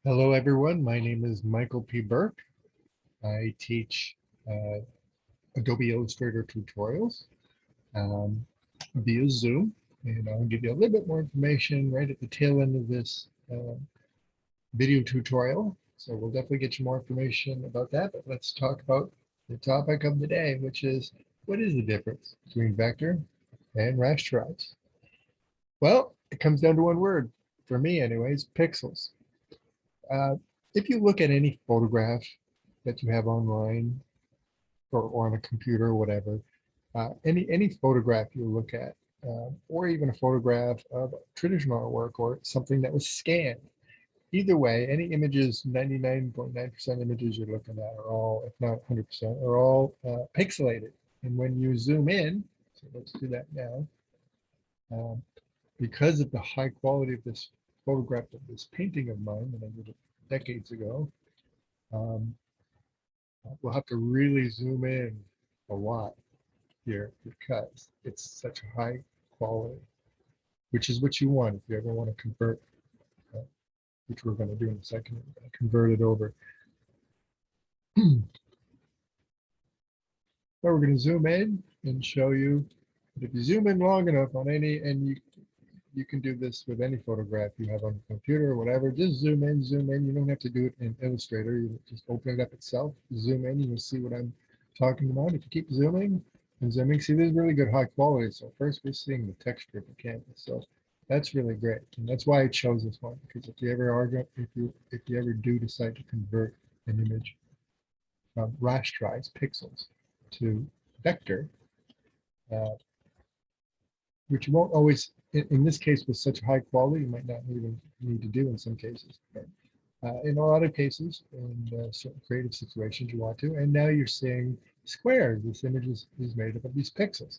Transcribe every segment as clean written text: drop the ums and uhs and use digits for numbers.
Hello, everyone. My name is Michael P. Burke. I teach uh, Adobe Illustrator tutorials um, via Zoom, and I'll give you a little bit more information right at the tail end of this video tutorial. So we'll definitely get you more information about that, but let's talk about the topic of the day, which is what is the difference between vector and rasterize? Well, it comes down to one word, for me anyways, pixels. Uh, if you look at any photograph that you have online or on a computer or whatever, any photograph you look at, or even a photograph of traditional artwork or something that was scanned, either way, any images, 99.9% images you're looking at are all, if not 100%, are all pixelated. And when you zoom in, so let's do that now, um, because of the high quality of this photograph of this painting of mine that I did decades ago, um, we'll have to really zoom in a lot here because it's such a high quality, which is what you want if you ever want to convert, uh, which we're going to do in a second, convert it over. So we're going to zoom in and show you that if you zoom in long enough on any, and you can do this with any photograph you have on your computer or whatever, just zoom in, zoom in. You don't have to do it in Illustrator. You just open it up itself, zoom in, you'll see what I'm talking about. If you keep zooming and zooming, see, there's really good high quality. So first we're seeing the texture of the canvas. So that's really great. And that's why I chose this one, because if you ever are, if you ever do decide to convert an image from rasterized pixels to vector, uh, which you won't always, in this case, with such high quality, you might not even need to do in some cases. But in a lot of cases, in certain creative situations, you want to. And now you're seeing squares. This image is made up of these pixels.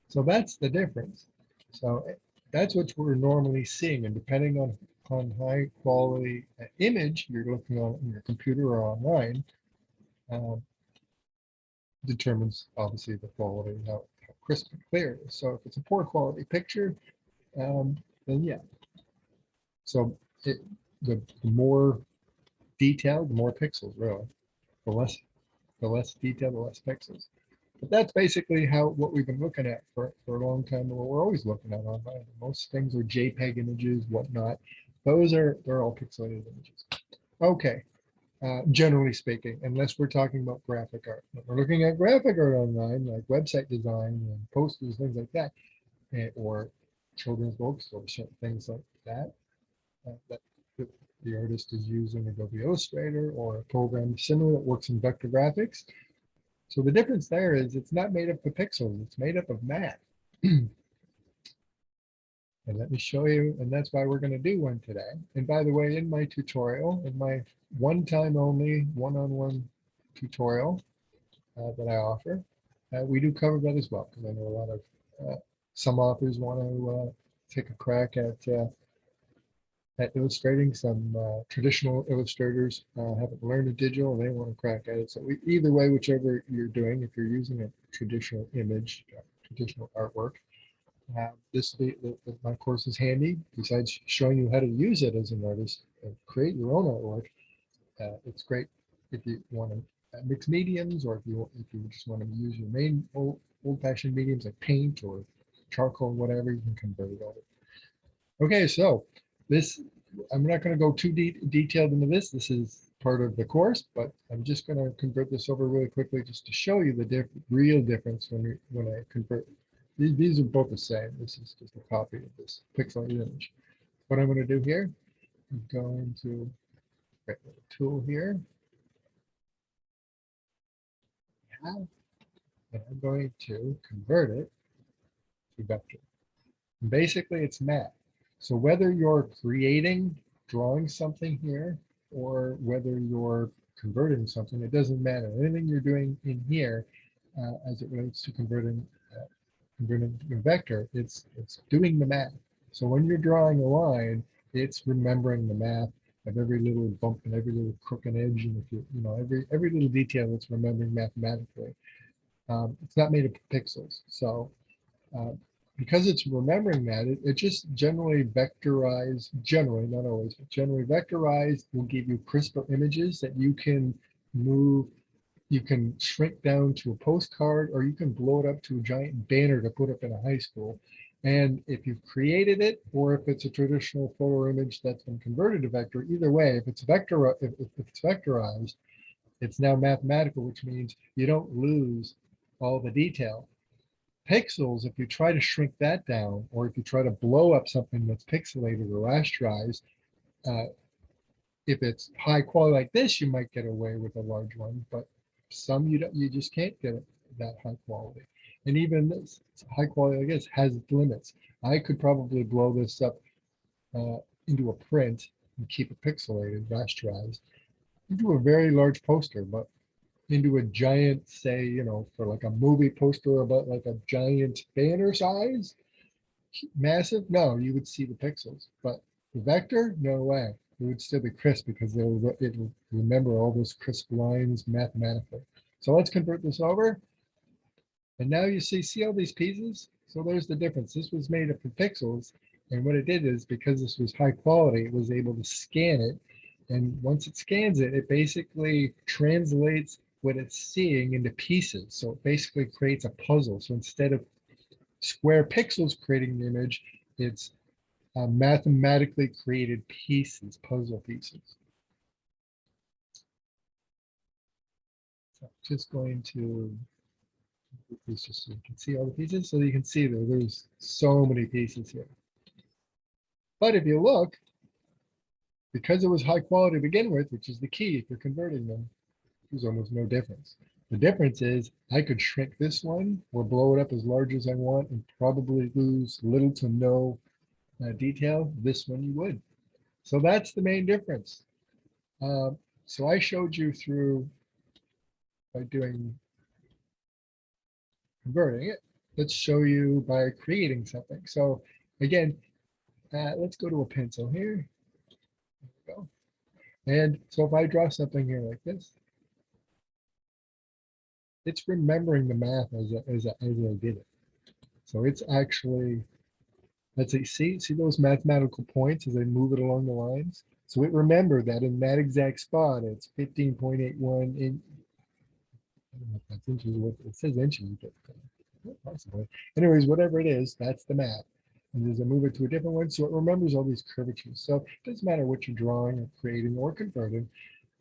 So that's the difference. So that's what we're normally seeing. And depending on high quality image you're looking on your computer or online, um, determines obviously the quality, how crisp and clear it is. So if it's a poor quality picture, then yeah. So the more detailed, the more pixels, really. The less detail, the less pixels. But that's basically what we've been looking at for a long time, and what we're always looking at online. Most things are JPEG images, whatnot. They're all pixelated images. Okay, generally speaking, unless we're talking about graphic art. When we're looking at graphic art online, like website design and posters, things like that, or children's books or certain things like that, that the artist is using Adobe Illustrator or a program similar that works in vector graphics. So the difference there is it's not made up of pixels, it's made up of math. And let me show you, and that's why we're going to do one today. And by the way, in my tutorial, in my one-time only one-on-one tutorial that I offer, we do cover that as well, because I know a lot of some authors want to take a crack at illustrating. Some traditional illustrators haven't learned a digital, and they want to crack at it. So either way, whichever you're doing, if you're using a traditional image, traditional artwork, my course is handy. Besides showing you how to use it as an artist and create your own artwork, it's great if you want to mix mediums, or if you just want to use your main old-fashioned mediums like paint or charcoal, whatever, you can convert it over. Okay, so this, I'm not going to go too detailed into this. This is part of the course, but I'm just going to convert this over really quickly just to show you the real difference when I convert. These are both the same. This is just a copy of this pixelated image. What I'm going to do here, I'm going to create a tool here. And I'm going to convert it to vector. And basically, it's math. So whether you're creating, drawing something here, or whether you're converting something, it doesn't matter. Anything you're doing in here, as it relates to converting to a vector, it's doing the math. So when you're drawing a line, it's remembering the math of every little bump and every little crook and edge, and if you know every little detail, it's remembering mathematically. It's not made of pixels, so because it's remembering that, it just generally vectorize, generally, not always, but generally vectorize will give you crisper images that you can move, you can shrink down to a postcard, or you can blow it up to a giant banner to put up in a high school. And if you've created it, or if it's a traditional photo image that's been converted to vector, either way, if it's vector, if it's vectorized, it's now mathematical, which means you don't lose all the detail. Pixels, if you try to shrink that down, or if you try to blow up something that's pixelated or rasterized, uh, if it's high quality like this, you might get away with a large one, but some you just can't get it that high quality. And even this high quality like this has its limits. I could probably blow this up into a print and keep it pixelated, rasterized, into a very large poster, but into a giant, say, for like a movie poster about like a giant banner size, massive, no, you would see the pixels. But the vector, no way. It would still be crisp because it will remember all those crisp lines mathematically. So let's convert this over. And now you see all these pieces? So there's the difference. This was made up of pixels. And what it did is, because this was high quality, it was able to scan it. And once it scans it, it basically translates what it's seeing into pieces. So it basically creates a puzzle. So instead of square pixels creating the image, it's mathematically created pieces, puzzle pieces. So I'm just going to this just so you can see all the pieces. So you can see there's so many pieces here. But if you look, because it was high quality to begin with, which is the key if you're converting them, there's almost no difference. The difference is I could shrink this one or blow it up as large as I want and probably lose little to no detail. This one you would. So that's the main difference. So I showed you through by doing converting it. Let's show you by creating something. So again, let's go to a pencil here. There we go. And so if I draw something here like this, it's remembering the math as I did it. So it's actually, let's see those mathematical points as I move it along the lines. So it remembered that in that exact spot, it's 15.81 in, I don't know if that's inches, what it says inches, but possibly. Anyways, whatever it is, that's the math. And as I move it to a different one, so it remembers all these curvatures. So it doesn't matter what you're drawing or creating or converting.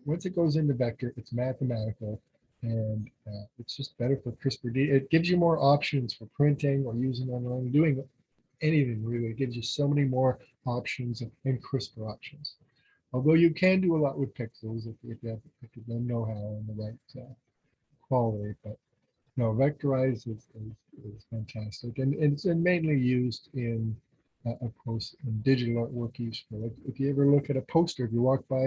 Once it goes into vector, it's mathematical, and it's just better for crisper. It gives you more options for printing or using online, doing anything really. It gives you so many more options and crisper options. Although you can do a lot with pixels if you don't know how and the right quality, but no, Vectorize is fantastic, and it's mainly used in, of course, in digital artwork use for, like, if you ever look at a poster, if you walk by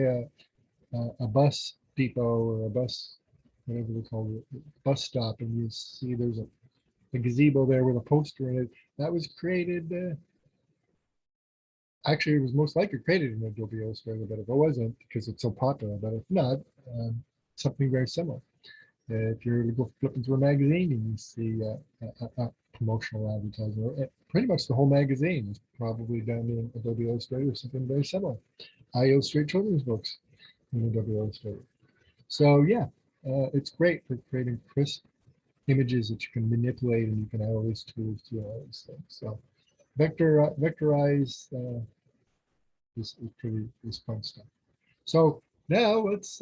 a bus depot or a bus, whatever they call it, bus stop, and you see there's a gazebo there with a poster in it, that was created, actually, it was most likely created in Adobe Illustrator, but if it wasn't, because it's so popular, but if not, something very similar. If you're to go flipping through a magazine and you see a promotional advertising, pretty much the whole magazine is probably done in Adobe Illustrator or something very similar. I illustrate children's books in Adobe Illustrator. So yeah, it's great for creating crisp images that you can manipulate, and you can add all these tools to all these things. So vectorize is pretty fun stuff. So now let's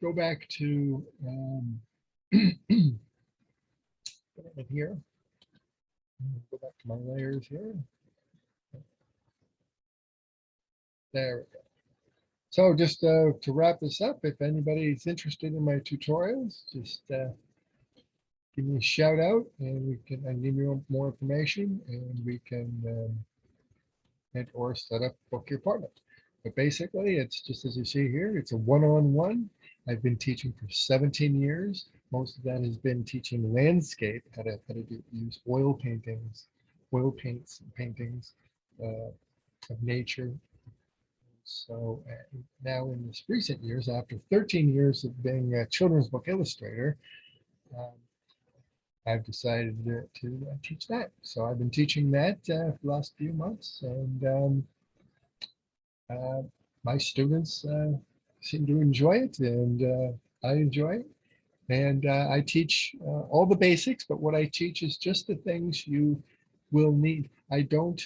go back to here. Go back to my layers here. There we go. So just to wrap this up, if anybody's interested in my tutorials, just give me a shout out, and I give you more information, and we can or set up book your appointment. But basically, it's just as you see here, it's a one-on-one. I've been teaching for 17 years. Most of that has been teaching landscape, how to use oil paintings, oil paints and paintings of nature. So now in this recent years, after 13 years of being a children's book illustrator, um, I've decided to teach that. So I've been teaching that for the last few months, and uh, my students seem to enjoy it, and I enjoy it. And I teach all the basics, but what I teach is just the things you will need. I don't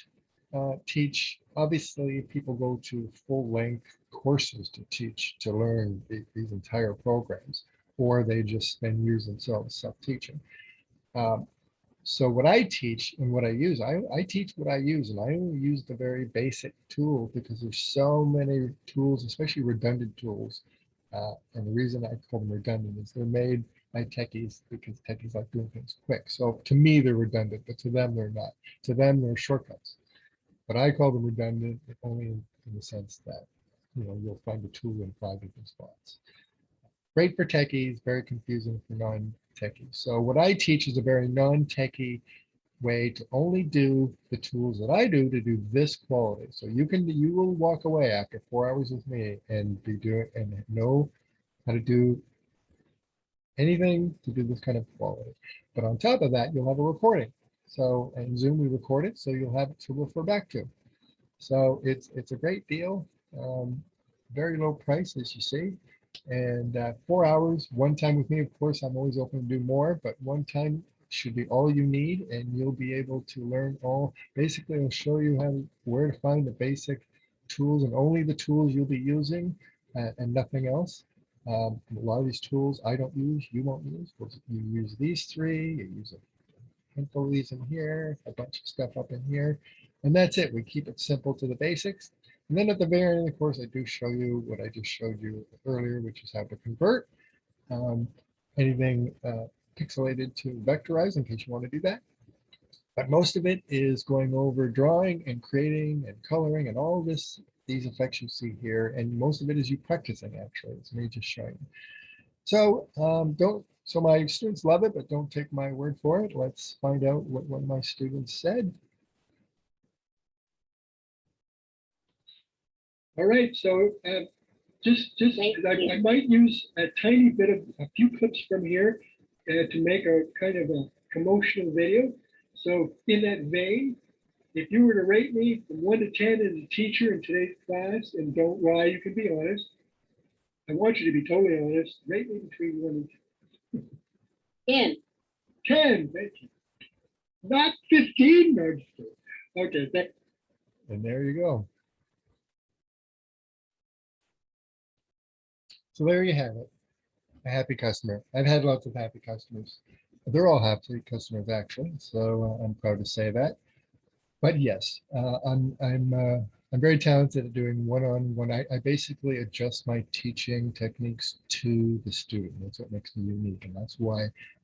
teach, obviously, people go to full length courses to teach, to learn these entire programs, or they just spend years themselves self-teaching. Um, so what I teach and what I use, I teach what I use, and I only use the very basic tools because there's so many tools, especially redundant tools. And the reason I call them redundant is they're made by techies because techies like doing things quick. So to me, they're redundant, but to them, they're not. To them, they're shortcuts. But I call them redundant only in the sense that, you'll find a tool in 5 different spots. Great for techies, very confusing for non-techies. So what I teach is a very non-techie way to only do the tools that I do to do this quality. So you will walk away after 4 hours with me and be doing and know how to do anything to do this kind of quality. But on top of that, you'll have a recording. So in Zoom, we record it, so you'll have it to refer back to. So it's a great deal. Very low price, as you see. And 4 hours, one time with me. Of course, I'm always open to do more, but one time should be all you need, and you'll be able to learn all. Basically, I'll show you where to find the basic tools and only the tools you'll be using, and nothing else. A lot of these tools I don't use, you won't use. You use these three, you use a handful of these in here, a bunch of stuff up in here, and that's it. We keep it simple to the basics. And then at the very end of the course, I do show you what I just showed you earlier, which is how to convert um, anything pixelated to vectorize in case you want to do that. But most of it is going over drawing and creating and coloring and all these effects you see here. And most of it is you practicing, actually. It's me just showing. So so my students love it, but don't take my word for it. Let's find out what one of my students said. All right, so I might use a tiny bit of a few clips from here to make a kind of a promotional video. So in that vein, if you were to rate me from 1 to 10 as a teacher in today's class, and don't lie, you can be honest. I want you to be totally honest. Rate me between 1 and 10. 10, thank you. Not 15, no. Okay, and there you go. So there you have it. A happy customer. I've had lots of happy customers. They're all happy customers, actually. So I'm proud to say that. But yes, I'm very talented at doing one-on-one. I basically adjust my teaching techniques to the student. That's what makes me unique, and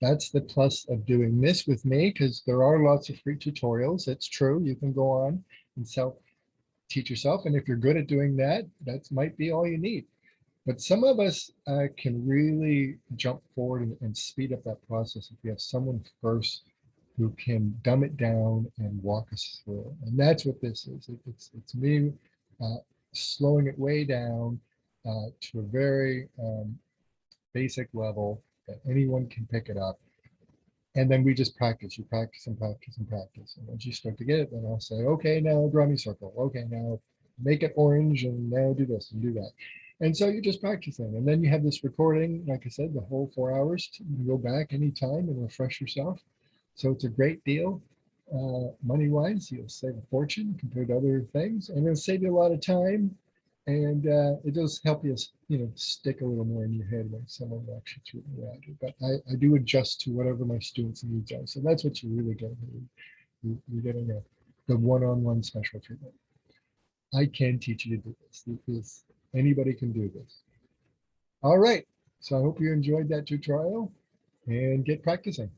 that's the plus of doing this with me, because there are lots of free tutorials. It's true. You can go on and teach yourself, and if you're good at doing that, that might be all you need. But some of us can really jump forward and speed up that process if we have someone first who can dumb it down and walk us through it. And that's what this is. It's me slowing it way down to a very basic level that anyone can pick it up. And then we just practice. You practice and practice and practice. And once you start to get it, then I'll say, okay, now draw me a circle. Okay, now make it orange, and now do this and do that. And so you're just practicing. And then you have this recording, like I said, the whole 4 hours. You can go back anytime and refresh yourself. So it's a great deal. Money-wise, you'll save a fortune compared to other things, and it'll save you a lot of time. And it does help you, stick a little more in your head when someone walks you through the around you. But I do adjust to whatever my students' needs are. So that's what you're really getting. You're getting the one-on-one special treatment. I can teach you to do this. Anybody can do this. All right. So I hope you enjoyed that tutorial and get practicing.